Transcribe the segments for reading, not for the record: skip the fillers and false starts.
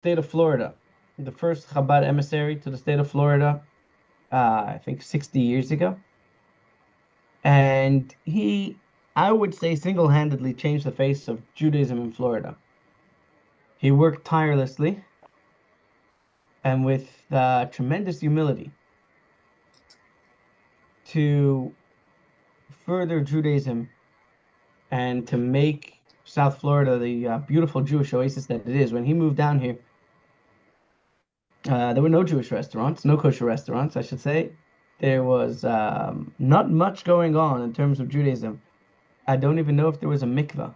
state of Florida, the first Chabad emissary to the state of Florida, I think 60 years ago. And he, I would say, single-handedly changed the face of Judaism in Florida. He worked tirelessly and with tremendous humility to further Judaism and to make South Florida the beautiful Jewish oasis that it is. When he moved down here, there were no Jewish restaurants, no kosher restaurants, I should say. There was not much going on in terms of Judaism. I don't even know if there was a mikveh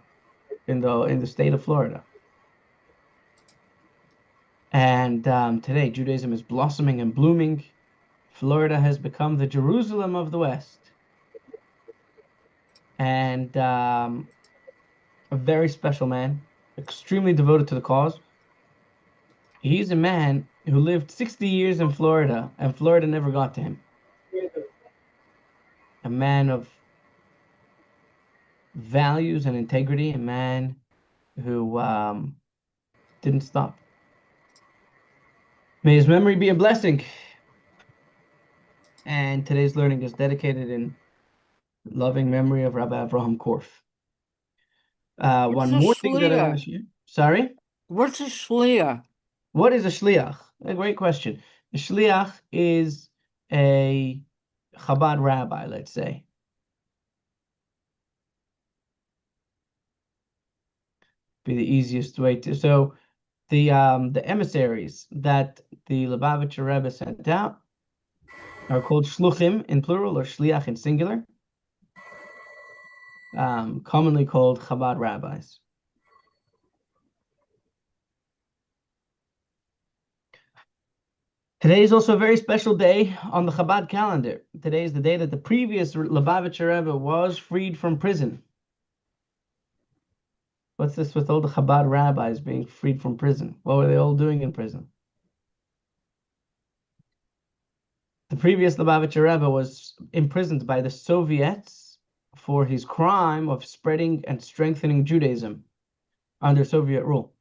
in the state of Florida. And today, Judaism is blossoming and blooming. Florida has become the Jerusalem of the West. And a very special man, extremely devoted to the cause. He's a man who lived 60 years in Florida, and Florida never got to him. A man of values and integrity, a man who didn't stop. May his memory be a blessing. And today's learning is dedicated in loving memory of Rabbi Avraham Korf. What's One a more thing that I want to shliach? share. Sorry? What's a shliach? What is a shliach? A great question. A shliach is a Chabad rabbi, let's say. Be the easiest way to. So the emissaries that the Lubavitcher Rebbe sent out are called shluchim in plural or shliach in singular, commonly called Chabad rabbis. Today is also a very special day on the Chabad calendar. Today is the day that the previous Lubavitcher Rebbe was freed from prison. What's this with all the Chabad rabbis being freed from prison? What were they all doing in prison? The previous Lubavitcher Rebbe was imprisoned by the Soviets for his crime of spreading and strengthening Judaism under Soviet rule.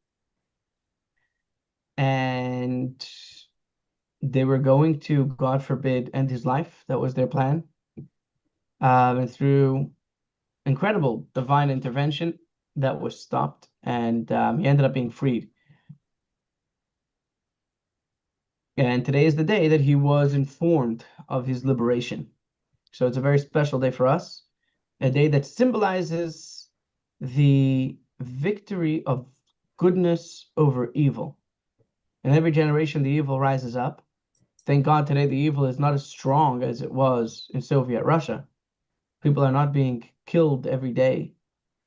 And they were going to, God forbid, end his life. That was their plan. And through incredible divine intervention, that was stopped, and he ended up being freed. And today is the day that he was informed of his liberation. So it's a very special day for us, a day that symbolizes the victory of goodness over evil. In every generation, the evil rises up. Thank God today the evil is not as strong as it was in Soviet Russia. People are not being killed every day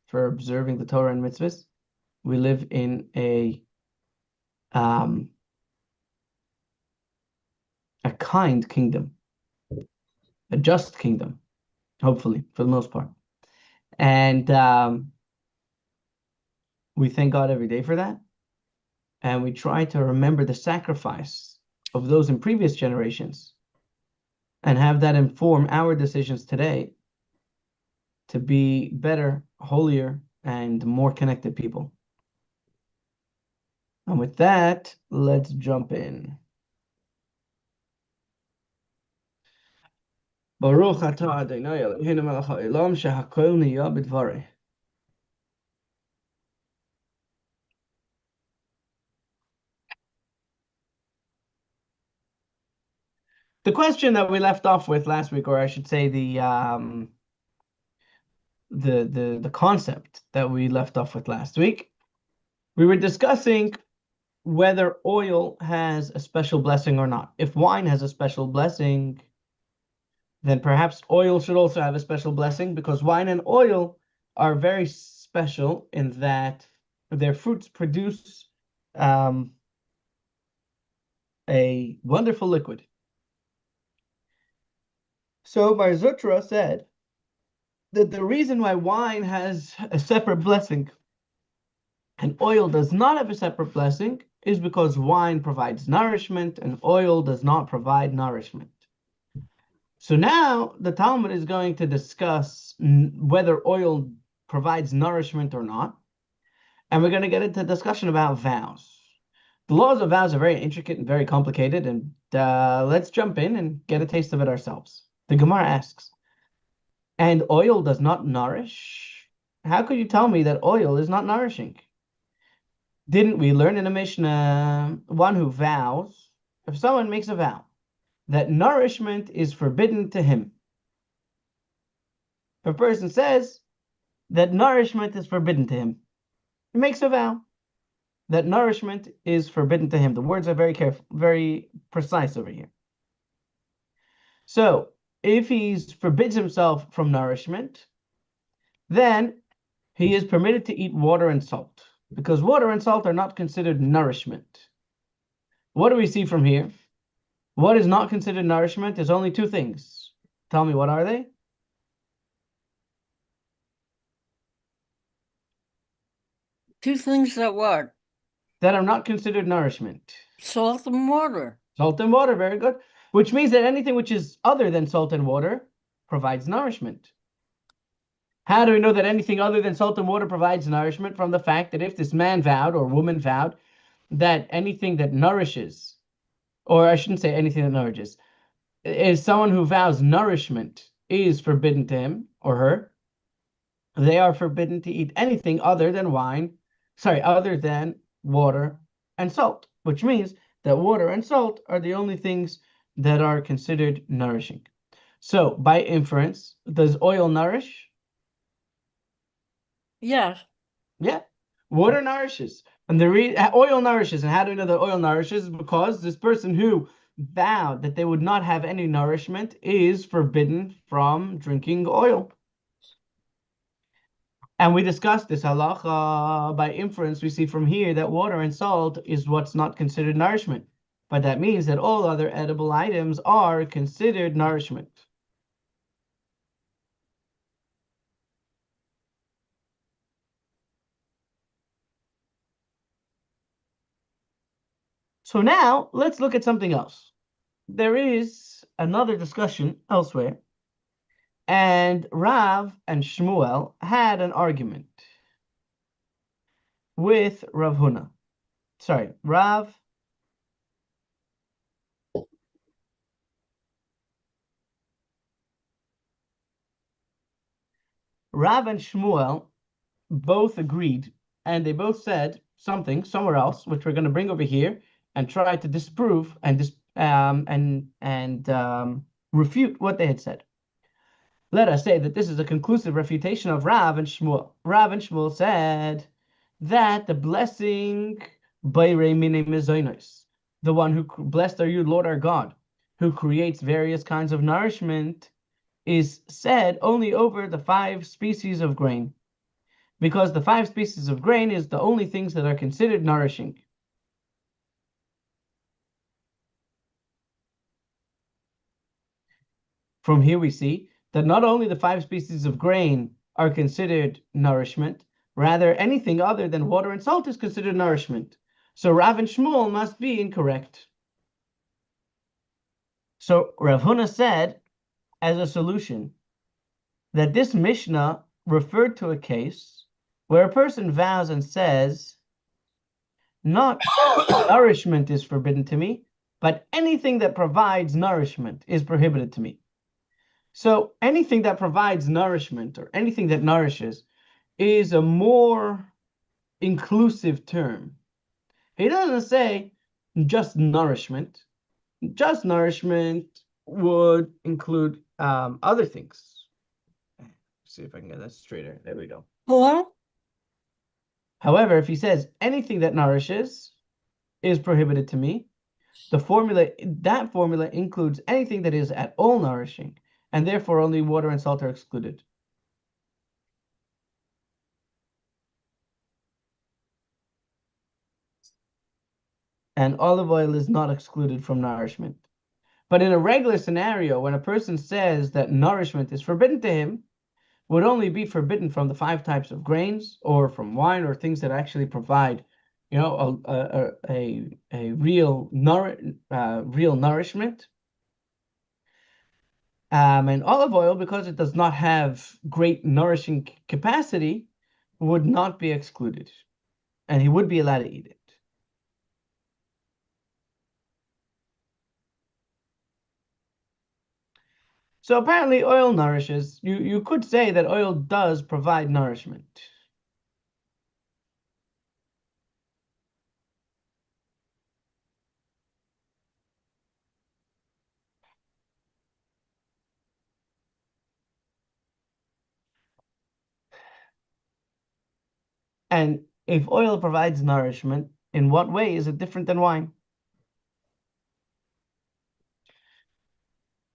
for observing the Torah and mitzvahs. We live in a kind kingdom, a just kingdom, hopefully, for the most part. And we thank God every day for that. And we try to remember the sacrifice of those in previous generations and have that inform our decisions today to be better, holier, and more connected people. And with that, let's jump in. Baruch atah Adonai Eloheinu melech ha'olam shehakol niyah b'dvareh. The question that we left off with last week, or I should say the concept that we left off with last week, we were discussing whether oil has a special blessing or not. If wine has a special blessing, then perhaps oil should also have a special blessing, because wine and oil are very special in that their fruits produce a wonderful liquid. So Bar Zutra said that the reason why wine has a separate blessing and oil does not have a separate blessing is because wine provides nourishment and oil does not provide nourishment. So now the Talmud is going to discuss whether oil provides nourishment or not. And we're going to get into a discussion about vows. The laws of vows are very intricate and very complicated, and let's jump in and get a taste of it ourselves. The Gemara asks, and oil does not nourish? How could you tell me that oil is not nourishing? Didn't we learn in a Mishnah, one who vows, if someone makes a vow, that nourishment is forbidden to him? If a person says that nourishment is forbidden to him, he makes a vow that nourishment is forbidden to him. The words are very careful, very precise over here. So if he forbids himself from nourishment, then he is permitted to eat water and salt, because water and salt are not considered nourishment. What do we see from here? What is not considered nourishment is only two things. Tell me, what are they? Two things that what? That are not considered nourishment. Salt and water. Salt and water, very good. Which means that anything which is other than salt and water provides nourishment. How do we know that anything other than salt and water provides nourishment? From the fact that if this man vowed or woman vowed that anything that nourishes, or I shouldn't say anything that nourishes, is someone who vows nourishment is forbidden to him or her, they are forbidden to eat anything other than other than water and salt, which means that water and salt are the only things that are considered nourishing. So by inference, does oil nourish? Yes. Yeah, water nourishes, and oil nourishes. And how do we know that oil nourishes? Is because this person who vowed that they would not have any nourishment is forbidden from drinking oil. And we discussed this halacha. By inference, we see from here that water and salt is what's not considered nourishment. But that means that all other edible items are considered nourishment. So now let's look at something else. There is another discussion elsewhere, and Rav and Shmuel had an argument with Rav Huna. Sorry, Rav and Shmuel both agreed, and they both said something somewhere else, which we're going to bring over here and try to disprove and refute what they had said. Let us say that this is a conclusive refutation of Rav and Shmuel. Rav and Shmuel said that the blessing Bayrei Minei Mezonos, the one who blessed are you, Lord our God, who creates various kinds of nourishment, is said only over the 5 species of grain, because the 5 species of grain is the only things that are considered nourishing. From here we see that not only the 5 species of grain are considered nourishment, rather anything other than water and salt is considered nourishment. So Rav and Shmuel must be incorrect. So Rav Huna said, as a solution, that this Mishnah referred to a case where a person vows and says, not nourishment is forbidden to me, but anything that provides nourishment is prohibited to me. So anything that provides nourishment or anything that nourishes is a more inclusive term. He doesn't say just nourishment. Just nourishment would include other things. Let's see if I can get that straighter. There we go. Hello? However, if he says anything that nourishes is prohibited to me, that formula includes anything that is at all nourishing, and therefore only water and salt are excluded. And olive oil is not excluded from nourishment. But in a regular scenario, when a person says that nourishment is forbidden to him, would only be forbidden from the 5 types of grains or from wine or things that actually provide, a real nourishment. And olive oil, because it does not have great nourishing capacity, would not be excluded, and he would be allowed to eat it. So apparently oil nourishes. You could say that oil does provide nourishment. And if oil provides nourishment, in what way is it different than wine?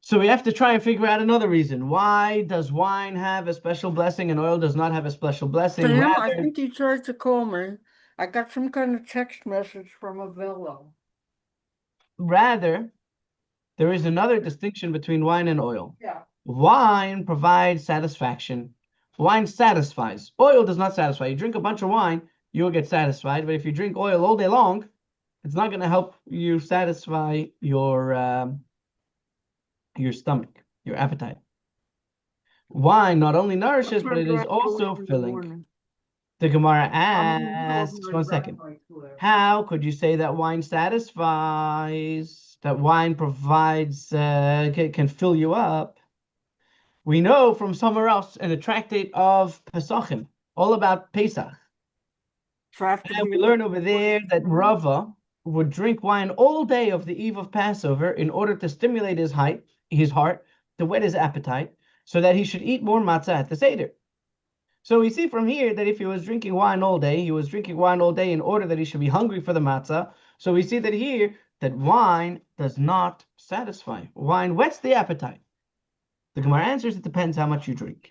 So we have to try and figure out another reason. Why does wine have a special blessing and oil does not have a special blessing? Sam, I think you tried to call me. I got some kind of text message from a fellow. Rather, there is another distinction between wine and oil. Yeah. Wine provides satisfaction. Wine satisfies. Oil does not satisfy. You drink a bunch of wine, you'll get satisfied. But if you drink oil all day long, it's not going to help you satisfy your stomach, your appetite. Wine not only nourishes, but it is also filling. The Gemara asks, one second, how could you say that wine satisfies, that wine provides, can fill you up? We know from somewhere else in the tractate of Pesachim, all about Pesach. And we learn over there that Rava would drink wine all day of the eve of Passover in order to stimulate his heart, to whet his appetite, so that he should eat more matzah at the Seder. So we see from here that if he was drinking wine all day, he was drinking wine all day in order that he should be hungry for the matzah. So we see that here that wine does not satisfy. Wine whets the appetite. The Gemara answers it depends how much you drink.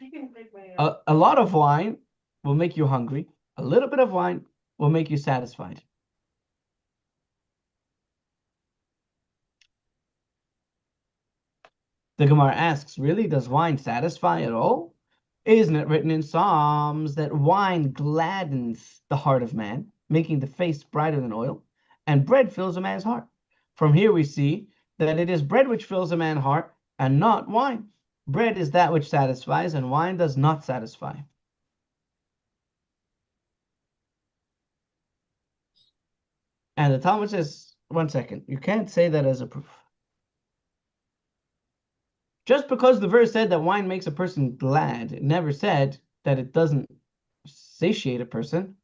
A lot of wine will make you hungry. A little bit of wine will make you satisfied. The Gemara asks, really, does wine satisfy at all? Isn't it written in Psalms that wine gladdens the heart of man, making the face brighter than oil, and bread fills a man's heart? From here we see that it is bread which fills a man's heart and not wine. Bread is that which satisfies, and wine does not satisfy. And the Talmud says, one second, you can't say that as a proof. Just because the verse said that wine makes a person glad, it never said that it doesn't satiate a person.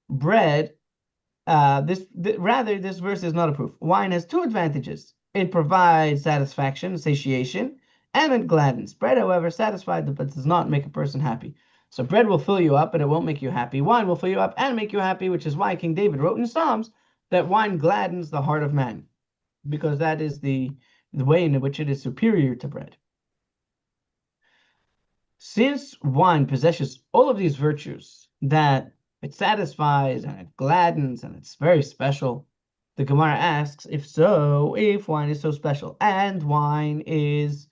Bread, rather, this verse is not a proof. Wine has two advantages. It provides satisfaction, satiation, and it gladdens. Bread, however, satisfies but does not make a person happy. So bread will fill you up, but it won't make you happy. Wine will fill you up and make you happy, which is why King David wrote in Psalms that wine gladdens the heart of man, because that is the way in which it is superior to bread. Since wine possesses all of these virtues, that it satisfies and it gladdens and it's very special, the Gemara asks, if wine is so special, and wine is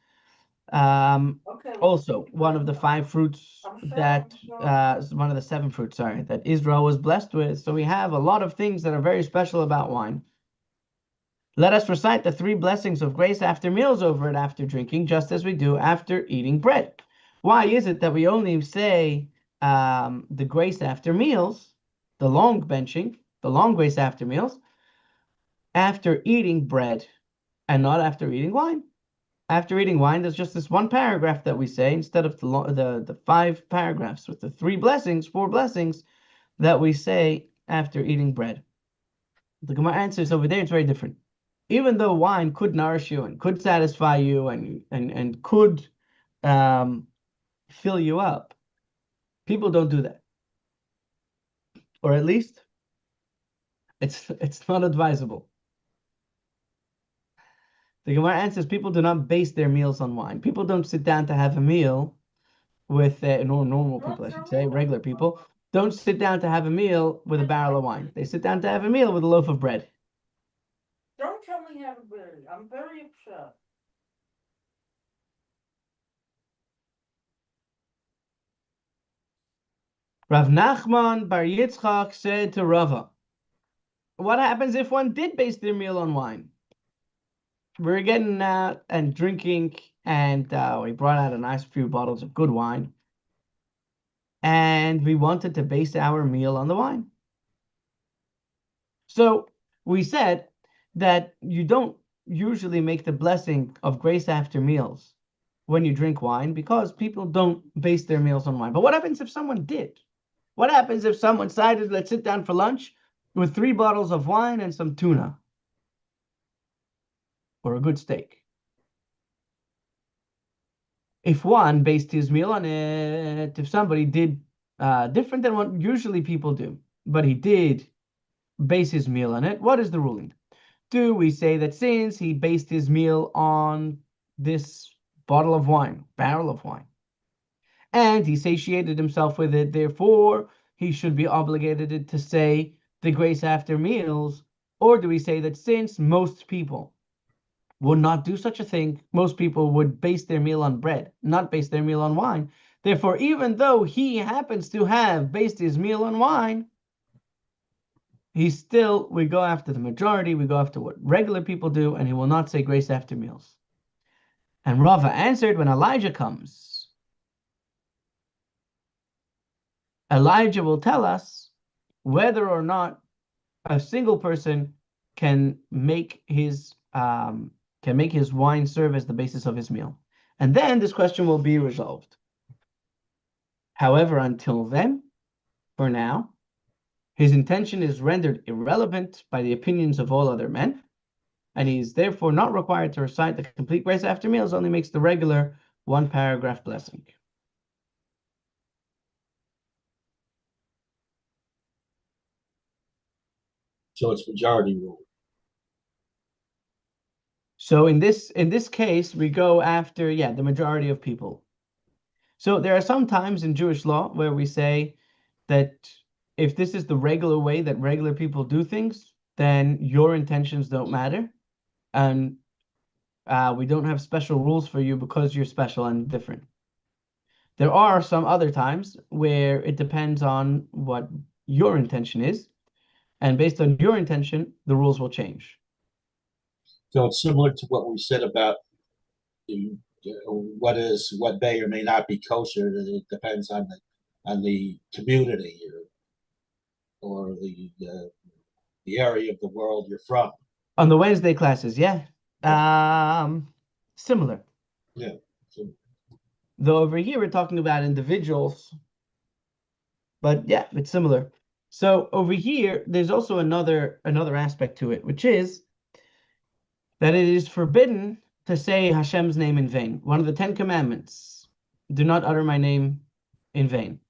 also one of the five fruits that, one of the seven fruits, sorry, that Israel was blessed with. So we have a lot of things that are very special about wine. Let us recite the three blessings of grace after meals over it after drinking, just as we do after eating bread. Why is it that we only say the grace after meals, the long benching, the long grace after meals, after eating bread and not after eating wine? After eating wine, there's just this one paragraph that we say instead of the five paragraphs with the four blessings that we say after eating bread. The Gemara answers over there, it's very different. Even though wine could nourish you and could satisfy you and could fill you up, people don't do that. Or at least it's not advisable. The Gemara answers people do not base their meals on wine. People don't sit down to have a meal with normal people, I should say, regular people, don't sit down to have a meal with a barrel of wine. They sit down to have a meal with a loaf of bread. Don't tell me how to be. I'm very upset. Rav Nachman Bar Yitzchak said to Rava, what happens if one did base their meal on wine? We're getting out and drinking, and we brought out a nice few bottles of good wine, and we wanted to base our meal on the wine. So we said that you don't usually make the blessing of grace after meals when you drink wine because people don't base their meals on wine. But what happens if someone did? What happens if someone decided, let's sit down for lunch with 3 bottles of wine and some tuna or a good steak? If one based his meal on it, if somebody did different than what usually people do, but he did base his meal on it, what is the ruling? Do we say that since he based his meal on this bottle of wine, barrel of wine, and he satiated himself with it, therefore he should be obligated to say the grace after meals? Or do we say that since most people would not do such a thing, most people would base their meal on bread, not base their meal on wine? Therefore, even though he happens to have based his meal on wine, we go after the majority, we go after what regular people do, and he will not say grace after meals. And Rava answered, when Elijah comes, Elijah will tell us whether or not a single person can make his wine serve as the basis of his meal. And then this question will be resolved. However, until then, for now, his intention is rendered irrelevant by the opinions of all other men, and he is therefore not required to recite the complete grace after meals, only makes the regular 1 paragraph blessing. So it's majority rule. So in this case, we go after, the majority of people. So there are some times in Jewish law where we say that if this is the regular way that regular people do things, then your intentions don't matter, and we don't have special rules for you because you're special and different. There are some other times where it depends on what your intention is, and based on your intention, the rules will change. So it's similar to what we said about what may or may not be kosher. It depends on the community or the area of the world you're from. On the Wednesday classes, similar. Yeah. So, Though over here we're talking about individuals, but it's similar. So over here, there's also another aspect to it, which is that it is forbidden to say Hashem's name in vain. One of the 10 commandments: do not utter my name in vain.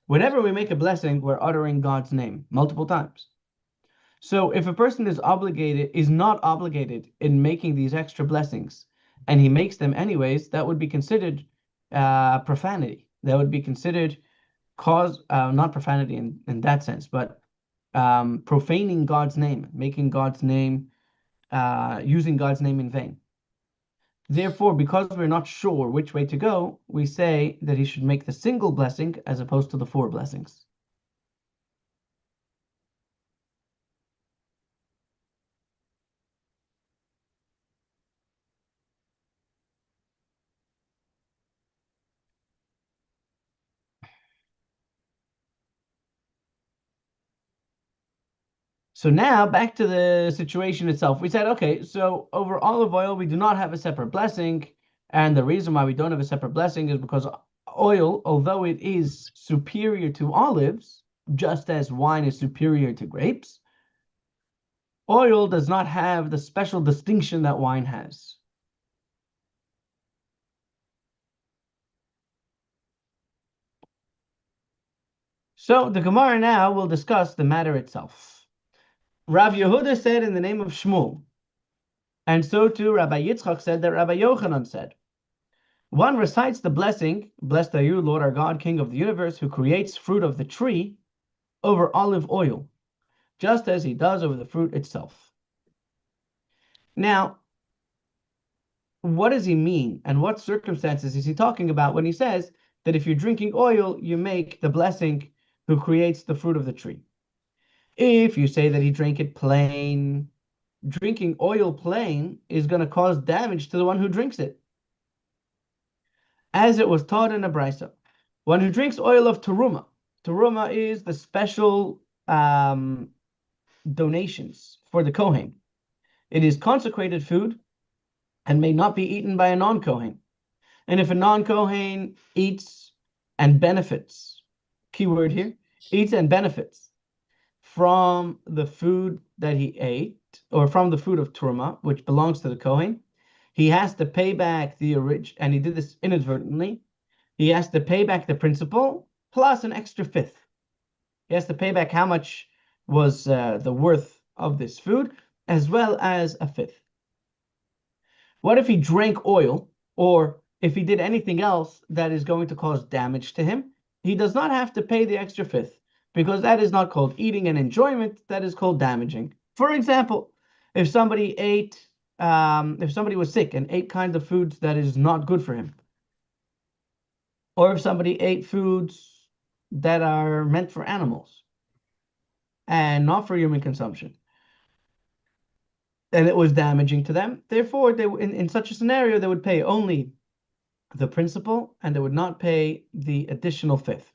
Whenever we make a blessing, we're uttering God's name multiple times. So if a person is not obligated in making these extra blessings, and he makes them anyways, that would be considered profanity. That would be considered not profanity in that sense, but profaning God's name, making God's name, using God's name in vain. Therefore, because we're not sure which way to go, we say that he should make the single blessing as opposed to the 4 blessings. So now back to the situation itself. We said, okay, so over olive oil, we do not have a separate blessing. And the reason why we don't have a separate blessing is because oil, although it is superior to olives, just as wine is superior to grapes, oil does not have the special distinction that wine has. So the Gemara now will discuss the matter itself. Rav Yehuda said in the name of Shmuel, and so too Rabbi Yitzchak said that Rabbi Yochanan said. One recites the blessing, blessed are you, Lord our God, King of the universe, who creates fruit of the tree over olive oil, just as he does over the fruit itself. Now, what does he mean, and what circumstances is he talking about when he says that if you're drinking oil, you make the blessing who creates the fruit of the tree? If you say that he drank it plain, drinking oil plain is going to cause damage to the one who drinks it. As it was taught in a brisa, one who drinks oil of teruma. Teruma is the special donations for the Kohen. It is consecrated food and may not be eaten by a non-Kohen. And if a non-Kohen eats and benefits, keyword here, eats and benefits from the food that he ate, or from the food of Turma, which belongs to the Kohen, he has to pay back the original, and he did this inadvertently, he has to pay back the principal plus an extra fifth. He has to pay back how much was the worth of this food, as well as a fifth. What if he drank oil, or if he did anything else that is going to cause damage to him? He does not have to pay the extra fifth, because that is not called eating and enjoyment, that is called damaging. For example, if somebody if somebody was sick and ate kind of foods that is not good for him, or if somebody ate foods that are meant for animals and not for human consumption, and it was damaging to them, therefore, in such a scenario, they would pay only the principal and they would not pay the additional fifth.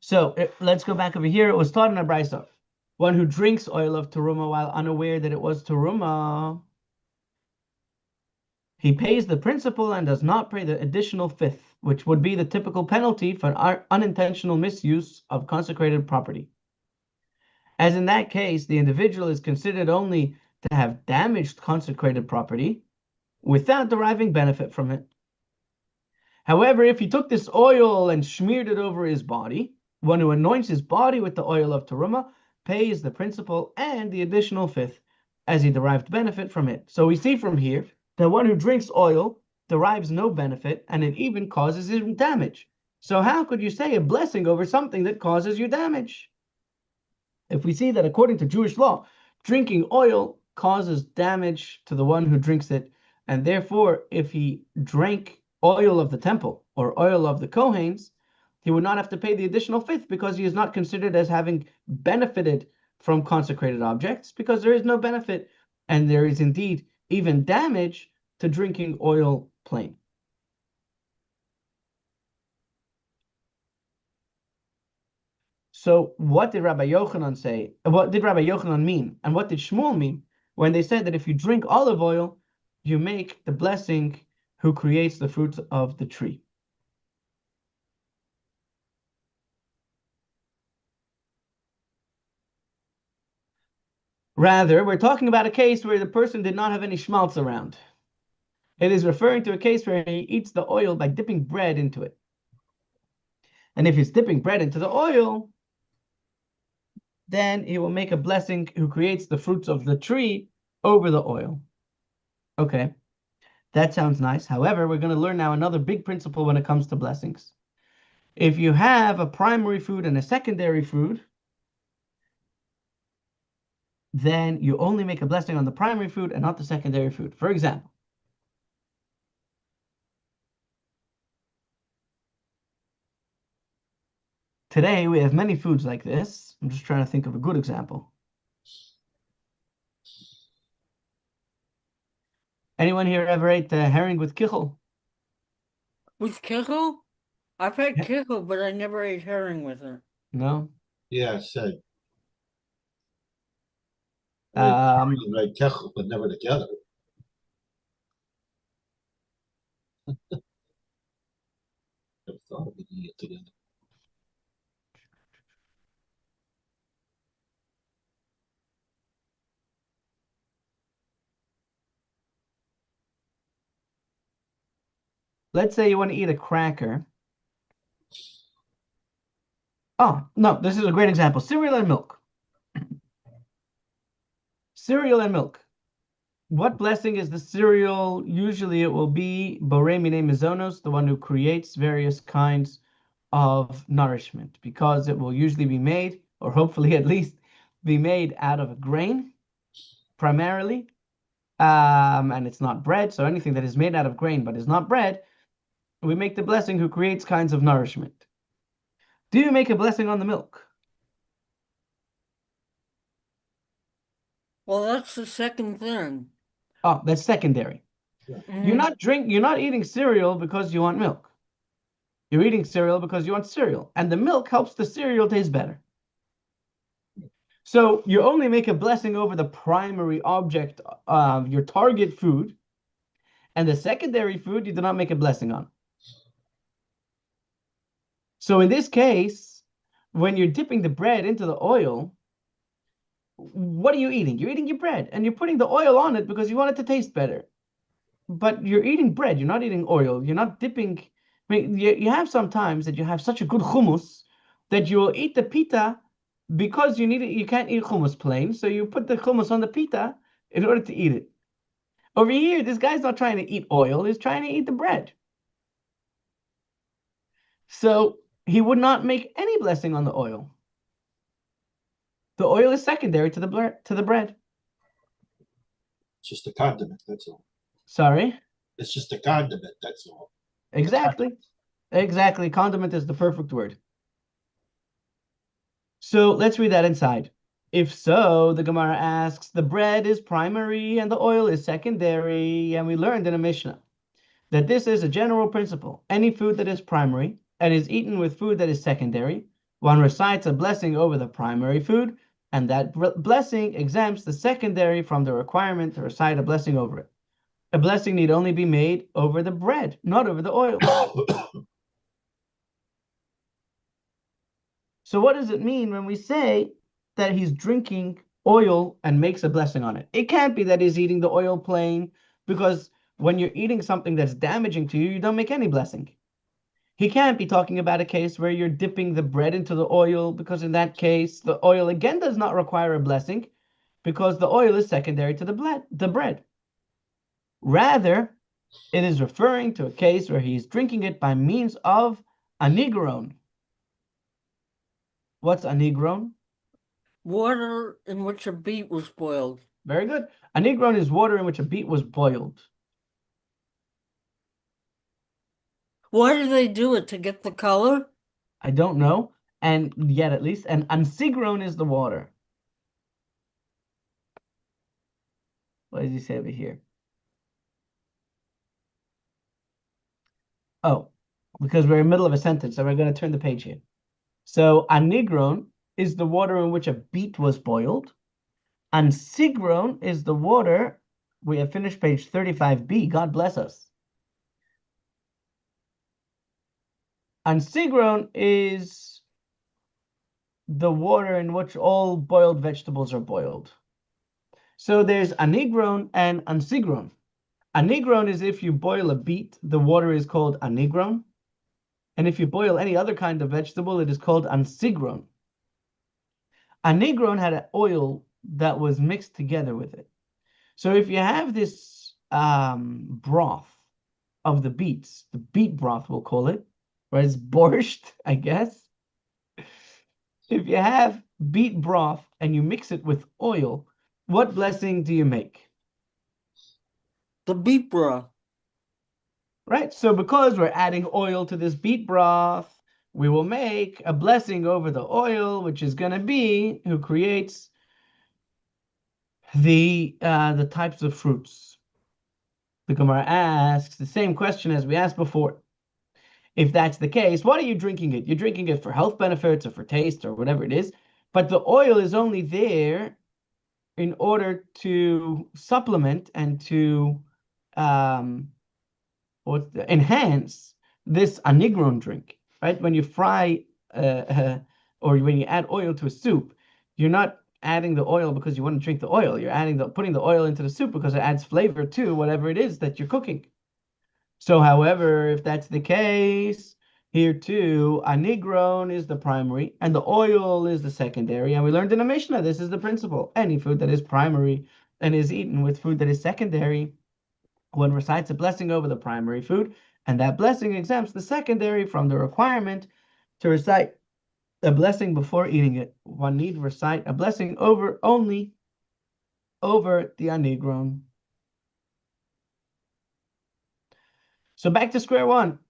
So let's go back over here. It was taught in a brisa. One who drinks oil of teruma while unaware that it was teruma, he pays the principal and does not pay the additional fifth, which would be the typical penalty for unintentional misuse of consecrated property. As in that case, the individual is considered only to have damaged consecrated property without deriving benefit from it. However, if he took this oil and smeared it over his body, one who anoints his body with the oil of teruma pays the principal and the additional fifth, as he derived benefit from it. So we see from here that one who drinks oil derives no benefit, and it even causes him damage. So how could you say a blessing over something that causes you damage? If we see that according to Jewish law, drinking oil causes damage to the one who drinks it, and therefore, if he drank oil of the temple or oil of the Kohens, he would not have to pay the additional fifth, because he is not considered as having benefited from consecrated objects, because there is no benefit, and there is indeed even damage to drinking oil plain. So what did Rabbi Yochanan say? What did Rabbi Yochanan mean? And what did Shmuel mean when they said that if you drink olive oil, you make the blessing who creates the fruits of the tree? Rather, we're talking about a case where the person did not have any schmaltz around. It is referring to a case where he eats the oil by dipping bread into it. And if he's dipping bread into the oil, then he will make a blessing who creates the fruits of the tree over the oil. Okay, that sounds nice. However, we're going to learn now another big principle when it comes to blessings. If you have a primary food and a secondary food, then you only make a blessing on the primary food and not the secondary food. For example, today we have many foods like this. I'm just trying to think of a good example. Anyone here ever ate herring with kichel? With kichel? I've had Yeah. kichel, but I never ate herring with it. No. Yeah, said Um, right, kechel, but never together. Never thought of eating it together. let's say you want to eat a cracker. Oh, no, this is a great example. Cereal and milk. Cereal and milk. What blessing is the cereal? Usually it will be Borei Minei Mizonos, the one who creates various kinds of nourishment, because it will usually be made, or hopefully at least be made out of a grain, primarily. And it's not bread, so anything that is made out of grain but is not bread, we make the blessing who creates kinds of nourishment. Do you make a blessing on the milk? Well, that's the second thing. Oh, that's secondary. You're not eating cereal because you want milk. You're eating cereal because you want cereal, and the milk helps the cereal taste better. So you only make a blessing over the primary object of your target food, And the secondary food you do not make a blessing on. So in this case, when you're dipping the bread into the oil, what are you eating? You're eating your bread and you're putting the oil on it because you want it to taste better. But you're eating bread, you're not eating oil, you're not dipping. I mean, you have sometimes that you have such a good hummus that you will eat the pita because you need it, you can't eat hummus plain, so you put the hummus on the pita in order to eat it. Over here, this guy's not trying to eat oil, he's trying to eat the bread. So he would not make any blessing on the oil. The oil is secondary to the bread. It's just a condiment, that's all. Sorry. It's just a condiment, that's all. Exactly. Exactly. Condiment is the perfect word. So let's read that inside. If so, the Gemara asks, the bread is primary and the oil is secondary. And we learned in a Mishnah that this is a general principle. Any food that is primary and is eaten with food that is secondary, one recites a blessing over the primary food, and that blessing exempts the secondary from the requirement to recite a blessing over it. A blessing need only be made over the bread, not over the oil. So what does it mean when we say that he's drinking oil and makes a blessing on it? It can't be that he's eating the oil plain, because when you're eating something that's damaging to you, you don't make any blessing. He can't be talking about a case where you're dipping the bread into the oil, because in that case, the oil again does not require a blessing, because the oil is secondary to the bread. Rather, it is referring to a case where he's drinking it by means of a nigron. What's a nigron? Water in which a beet was boiled. Very good. A nigron is water in which a beet was boiled. Why do they do it? To get the color? I don't know, and yet at least. And ansigron is the water. What does he say over here? Oh, because we're in the middle of a sentence, so we're going to turn the page here. So anigron is the water in which a beet was boiled. Ansigron is the water. We have finished page 35b. God bless us. Ansigron is the water in which all boiled vegetables are boiled. So there's anigron and ansigron. Anigron is if you boil a beet, the water is called anigron. And if you boil any other kind of vegetable, it is called ansigron. Anigron had an oil that was mixed together with it. So if you have this broth of the beets, the beet broth we'll call it, or it's borscht, I guess. If you have beet broth and you mix it with oil, what blessing do you make? The beet broth. Right? So because we're adding oil to this beet broth, we will make a blessing over the oil, which is going to be who creates the types of fruits. The Gemara asks the same question as we asked before. If that's the case, why are you drinking it? You're drinking it for health benefits or for taste or whatever it is, but the oil is only there in order to supplement and to enhance this anigron drink, right? When you fry or when you add oil to a soup, you're not adding the oil because you want to drink the oil. You're putting the oil into the soup because it adds flavor to whatever it is that you're cooking. So, however, if that's the case, here too, anigron is the primary and the oil is the secondary. And we learned in a Mishnah, this is the principle. Any food that is primary and is eaten with food that is secondary, one recites a blessing over the primary food, and that blessing exempts the secondary from the requirement to recite a blessing before eating it. One need recite a blessing only over the anigron. So back to square one.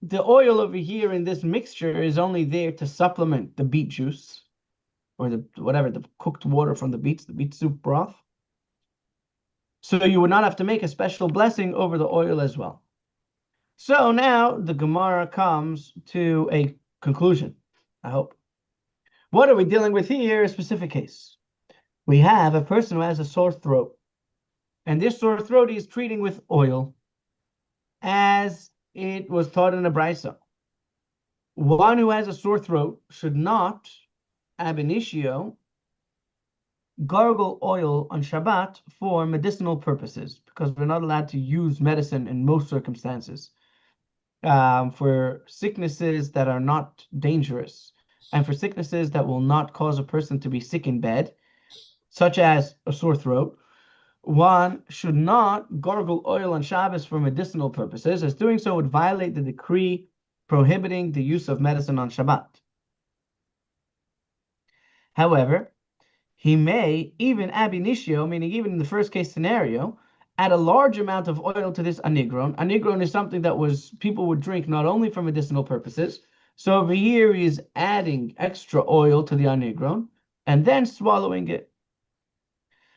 The oil over here in this mixture is only there to supplement the beet juice or the cooked water from the beets, the beet soup broth. So you would not have to make a special blessing over the oil as well. So now the Gemara comes to a conclusion, I hope. What are we dealing with here? A specific case. We have a person who has a sore throat, and this sore throat he's treating with oil. as it was taught in the Brisa. One who has a sore throat should not, ab initio, gargle oil on Shabbat for medicinal purposes, because we're not allowed to use medicine in most circumstances, for sicknesses that are not dangerous and for sicknesses that will not cause a person to be sick in bed, such as a sore throat. One should not gargle oil on Shabbos for medicinal purposes, as doing so would violate the decree prohibiting the use of medicine on Shabbat. However, he may, even ab initio, meaning even in the first case scenario, add a large amount of oil to this anigron. Anigron is something that people would drink not only for medicinal purposes. So over here he is adding extra oil to the anigron and then swallowing it.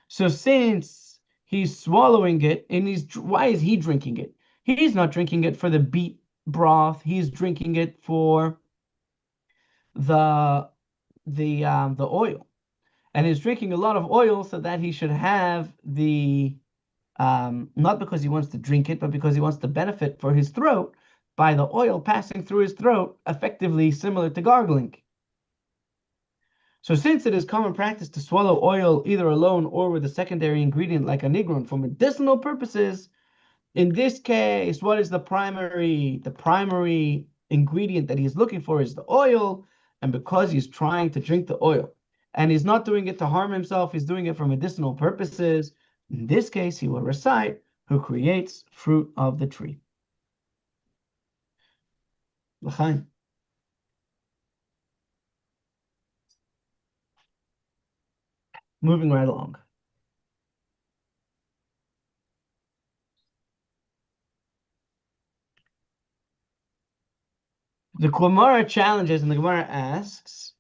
So since he's swallowing it, and why is he drinking it? He's not drinking it for the beet broth. He's drinking it for the the oil, and he's drinking a lot of oil so that he should have the not because he wants to drink it, but because he wants to benefit for his throat by the oil passing through his throat, effectively similar to gargling. So since it is common practice to swallow oil either alone or with a secondary ingredient like anigron for medicinal purposes, in this case, what is the primary ingredient that he's looking for is the oil, and because he's trying to drink the oil, and he's not doing it to harm himself, he's doing it for medicinal purposes. In this case, he will recite, "Who creates fruit of the tree." L'chaim. Moving right along. The Gemara challenges, and the Gemara asks,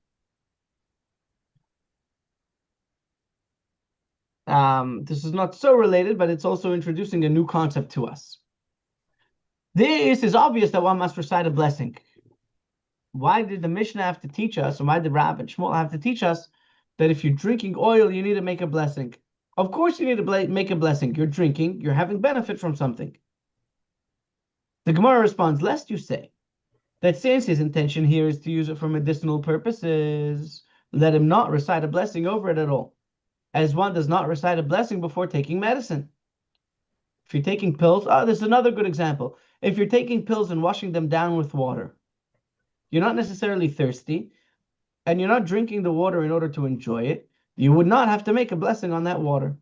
this is not so related, but it's also introducing a new concept to us. This is obvious that one must recite a blessing. Why did the Mishnah have to teach us, and why did Rav and Shmuel have to teach us that if you're drinking oil, you need to make a blessing? Of course you need to make a blessing. You're drinking, you're having benefit from something. The Gemara responds, lest you say that since his intention here is to use it for medicinal purposes, let him not recite a blessing over it at all, as one does not recite a blessing before taking medicine. If you're taking pills, this is another good example. If you're taking pills and washing them down with water, you're not necessarily thirsty, and you're not drinking the water in order to enjoy it, you would not have to make a blessing on that water.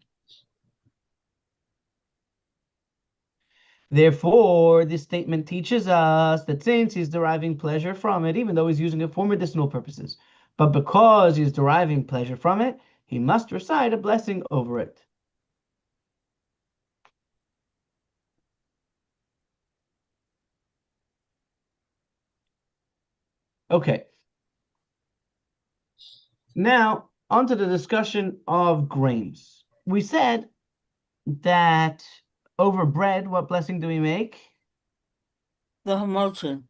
Therefore, this statement teaches us that since he's deriving pleasure from it, even though he's using it for medicinal purposes, but because he's deriving pleasure from it, he must recite a blessing over it. Okay. Now, onto the discussion of grains. We said that over bread, what blessing do we make? The hamotzi.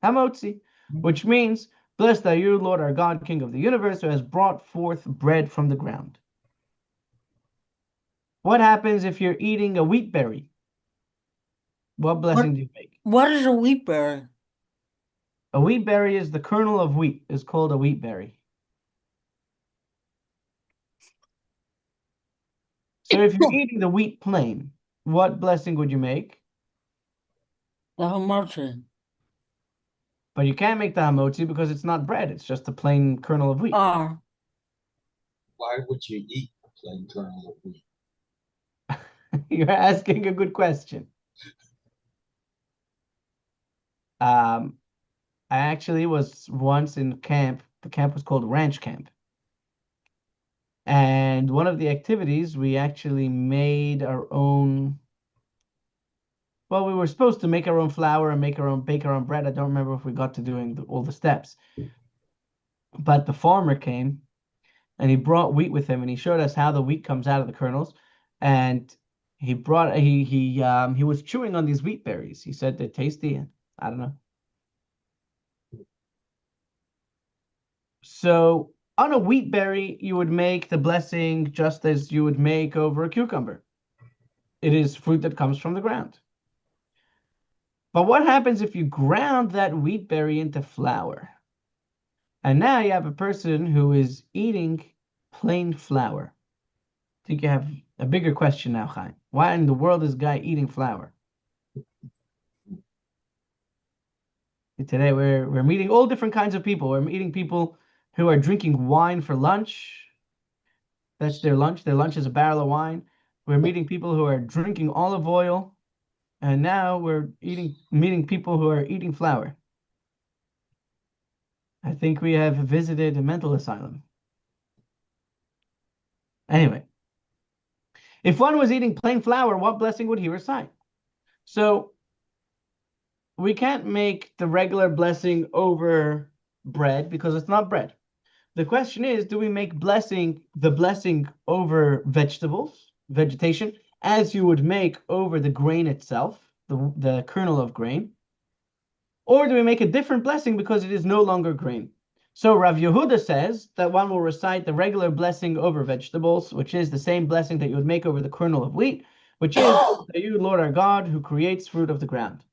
Hamotzi, which means, blessed are you, Lord our God, King of the universe, who has brought forth bread from the ground. What happens if you're eating a wheat berry? What blessing do you make? What is a wheat berry? A wheat berry is the kernel of wheat, is called a wheat berry. So if you're eating the wheat plain, what blessing would you make? The hamotzi. But you can't make the hamotzi because it's not bread, it's just a plain kernel of wheat. Why would you eat a plain kernel of wheat? You're asking a good question. I actually was once in camp. The camp was called Ranch Camp. And one of the activities, we actually made our own. Well, we were supposed to make our own flour and bake our own bread. I don't remember if we got to doing all the steps. But the farmer came and he brought wheat with him and he showed us how the wheat comes out of the kernels. And he was chewing on these wheat berries. He said they're tasty. And I don't know. So on a wheat berry, you would make the blessing just as you would make over a cucumber. It is fruit that comes from the ground. But what happens if you ground that wheat berry into flour? And now you have a person who is eating plain flour. I think you have a bigger question now, Chaim. Why in the world is guy eating flour? Today we're meeting all different kinds of people. We're meeting people who are drinking wine for lunch. That's their lunch. Their lunch is a barrel of wine. We're meeting people who are drinking olive oil, and now we're meeting people who are eating flour. I think we have visited a mental asylum. Anyway, if one was eating plain flour, what blessing would he recite? So we can't make the regular blessing over bread because it's not bread. The question is, do we make the blessing over vegetation, as you would make over the grain itself, the kernel of grain? Or do we make a different blessing because it is no longer grain? So Rav Yehuda says that one will recite the regular blessing over vegetables, which is the same blessing that you would make over the kernel of wheat, which is that you, Lord our God, who creates fruit of the ground.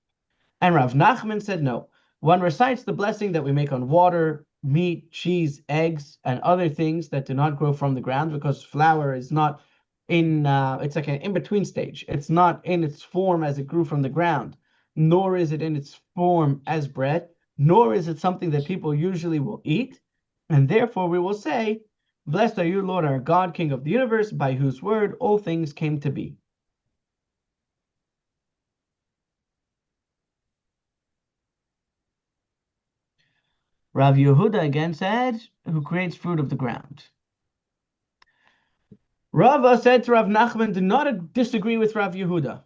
And Rav Nachman said no. One recites the blessing that we make on water, meat, cheese, eggs, and other things that do not grow from the ground, because flour is not it's like an in-between stage. It's not in its form as it grew from the ground, nor is it in its form as bread, nor is it something that people usually will eat. And therefore we will say, blessed are you, Lord our God, King of the universe, by whose word all things came to be. Rav Yehuda again said, who creates fruit of the ground. Rava said to Rav Nachman, do not disagree with Rav Yehuda.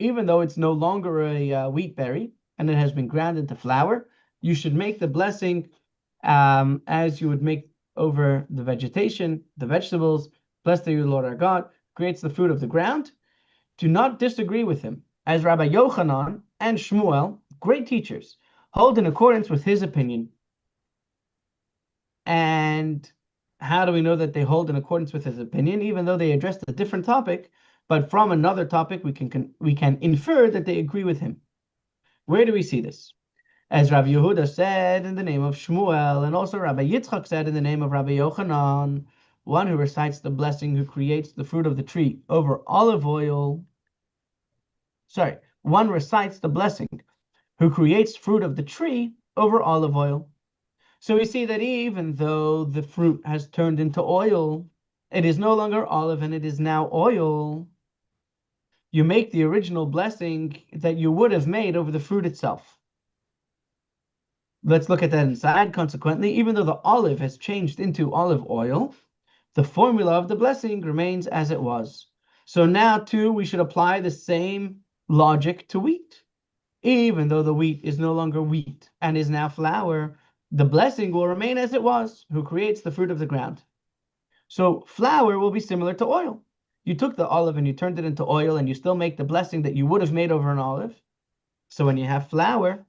Even though it's no longer a wheat berry and it has been ground into flour, you should make the blessing as you would make over the vegetation, the vegetables. Blessed are you, Lord our God, creates the fruit of the ground. Do not disagree with him, as Rabbi Yochanan and Shmuel, great teachers, hold in accordance with his opinion. And how do we know that they hold in accordance with his opinion, even though they addressed a different topic? But from another topic, we can infer that they agree with him. Where do we see this? As Rabbi Yehuda said in the name of Shmuel, and also Rabbi Yitzchak said in the name of Rabbi Yochanan, one who recites the blessing who creates the fruit of the tree over olive oil. Sorry, one recites the blessing who creates fruit of the tree over olive oil. So we see that even though the fruit has turned into oil, it is no longer olive and it is now oil. You make the original blessing that you would have made over the fruit itself. Let's look at that inside. Consequently, even though the olive has changed into olive oil, the formula of the blessing remains as it was. So now, too, we should apply the same logic to wheat. Even though the wheat is no longer wheat and is now flour, the blessing will remain as it was, who creates the fruit of the ground. So flour will be similar to oil. You took the olive and you turned it into oil, and you still make the blessing that you would have made over an olive. So when you have flour,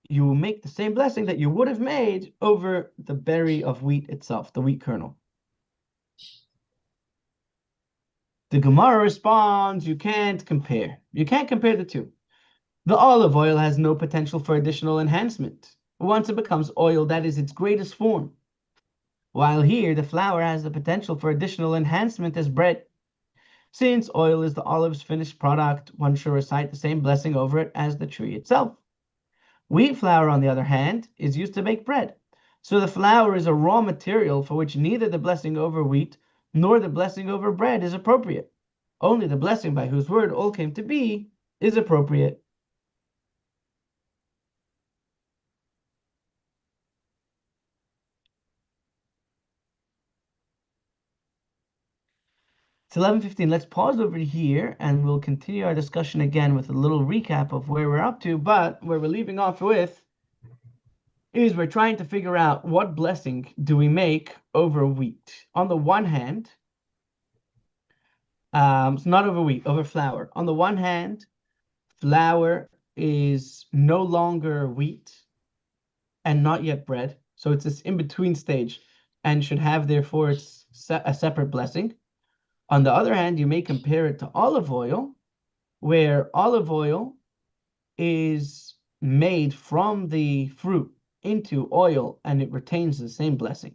you will make the same blessing that you would have made over the berry of wheat itself, the wheat kernel. The Gemara responds, you can't compare. You can't compare the two. The olive oil has no potential for additional enhancement. Once it becomes oil, that is its greatest form. While here, the flour has the potential for additional enhancement as bread. Since oil is the olive's finished product, one should recite the same blessing over it as the tree itself. Wheat flour, on the other hand, is used to make bread. So the flour is a raw material for which neither the blessing over wheat nor the blessing over bread is appropriate. Only the blessing by whose word all came to be is appropriate. It's 11:15. Let's pause over here and we'll continue our discussion again with a little recap of where we're up to. But where we're leaving off with is we're trying to figure out what blessing do we make over wheat. On the one hand, it's not over wheat, over flour. On the one hand, flour is no longer wheat and not yet bread. So it's this in-between stage and should have, therefore, a separate blessing. On the other hand, you may compare it to olive oil, where olive oil is made from the fruit into oil and it retains the same blessing.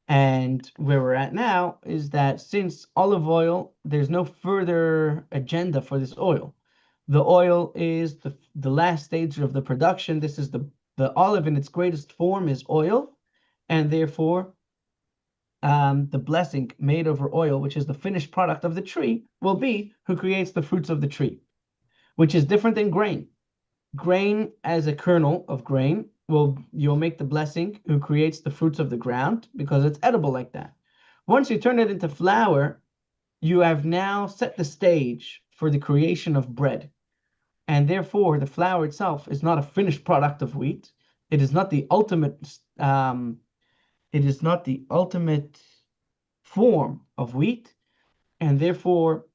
And where we're at now is that since olive oil, there's no further agenda for this oil. The oil is the last stage of the production. This is the olive in its greatest form is oil, and therefore the blessing made over oil, which is the finished product of the tree, will be who creates the fruits of the tree, which is different than grain. Grain as a kernel of grain you'll make the blessing who creates the fruits of the ground because it's edible like that. Once you turn it into flour, you have now set the stage for the creation of bread. And therefore, the flour itself is not a finished product of wheat. It is not the ultimate form of wheat, and therefore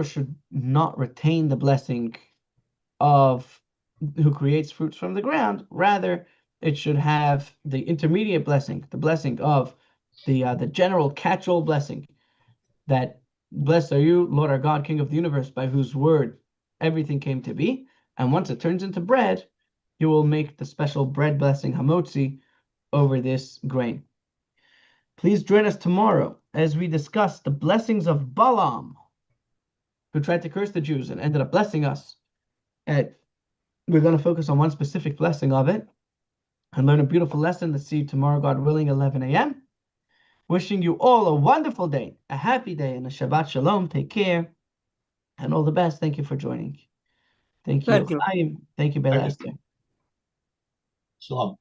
should not retain the blessing of who creates fruits from the ground. Rather, it should have the intermediate blessing, the blessing of the general catch-all blessing that blessed are you, Lord our God, King of the universe, by whose word everything came to be. And once it turns into bread, you will make the special bread blessing, hamotzi, over this grain. Please join us tomorrow as we discuss the blessings of Balaam, who tried to curse the Jews and ended up blessing us. And we're going to focus on one specific blessing of it and learn a beautiful lesson. Let's see you tomorrow, God willing, 11 a.m. Wishing you all a wonderful day, a happy day, and a Shabbat Shalom. Take care and all the best. Thank you for joining. Thank you. Thank you. Thank you, Bella Esther. Shalom.